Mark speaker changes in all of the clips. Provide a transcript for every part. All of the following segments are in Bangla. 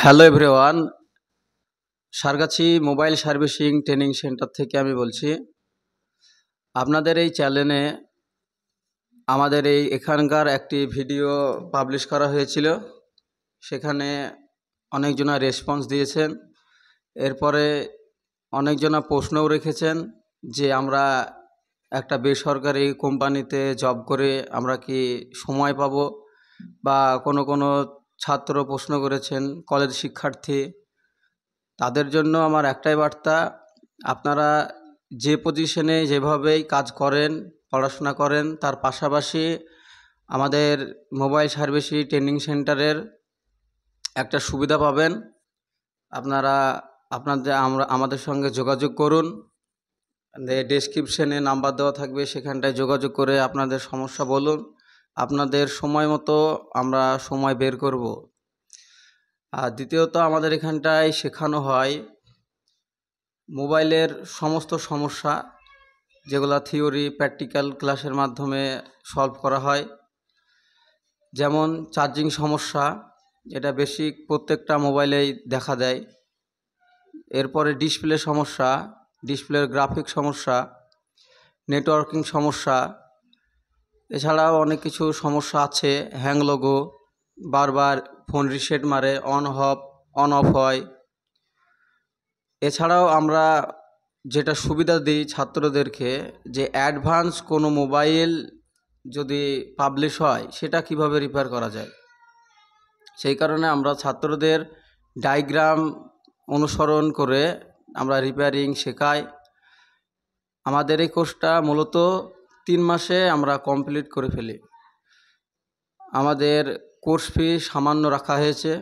Speaker 1: Hello everyone, Sargachhi mobile servicing training centre থেকে আমি বলছি। আপনাদের এই চ্যানেলে আমাদের এখানকার একটি ভিডিও পাবলিশ করা হয়েছিল। সেখানে অনেকজনা রেসপন্স দিয়েছেন। এরপরে অনেকজনা প্রশ্নও রেখেছেন যে আমরা একটা বেসরকারি কোম্পানিতে জব করে আমরা কি সময় পাবো, বা কোনো ছাত্র প্রশ্ন করেছেন কলেজ শিক্ষার্থী। তাদের জন্য আমার একটাই বার্তা, আপনারা যে পজিশনে যেভাবেই কাজ করেন, পড়াশোনা করেন, তার পাশাপাশি আমাদের মোবাইল সার্ভিসিং ট্রেনিং সেন্টারের একটা সুবিধা পাবেন। আপনারা আমাদের সঙ্গে যোগাযোগ করুন। ডেসক্রিপশনে নাম্বার দেওয়া থাকবে, সেখানটায় যোগাযোগ করে আপনাদের সমস্যা বলুন। আপনাদের সময় মতো আমরা সময় বের করব। আর দ্বিতীয়ত, আমাদের এখানটায় শেখানো হয় মোবাইলের সমস্ত সমস্যা, যেগুলো থিওরি প্র্যাকটিক্যাল ক্লাসের মাধ্যমে সলভ করা হয়। যেমন চার্জিং সমস্যা, এটা বেসিক প্রত্যেকটা মোবাইলেই দেখা দেয়। এরপরে ডিসপ্লে সমস্যা, ডিসপ্লের গ্রাফিক সমস্যা, নেটওয়ার্কিং সমস্যা, এছাড়াও অনেক কিছু সমস্যা আছে। হ্যাং লোগো, বারবার ফোন রিসেট মারে, অন অফ হয়। এছাড়াও আমরা যেটা সুবিধা দিই ছাত্রদেরকে, যে অ্যাডভান্স কোনো মোবাইল যদি পাবলিশ হয় সেটা কিভাবে রিপেয়ার করা যায়, সেই কারণে আমরা ছাত্রদের ডায়াগ্রাম অনুসরণ করে আমরা রিপেয়ারিং শেখাই। আমাদের এই কোর্সটা মূলত 3 মাসে আমরা কমপ্লিট করে ফেলি। আমাদের কোর্স ফি সামান্য রাখা হয়েছে।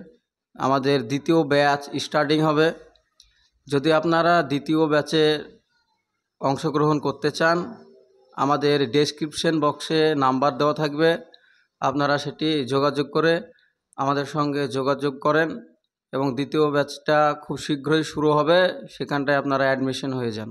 Speaker 1: আমাদের দ্বিতীয় ব্যাচ স্টার্টিং হবে। যদি আপনারা দ্বিতীয় ব্যাচে অংশগ্রহণ করতে চান, আমাদের ডেসক্রিপশন বক্সে নাম্বার দেওয়া থাকবে, আপনারা সেটি যোগাযোগ করে আমাদের সঙ্গে যোগাযোগ করেন এবং দ্বিতীয় ব্যাচটা খুব শীঘ্রই শুরু হবে, সেখানটায় আপনারা অ্যাডমিশন হয়ে যান।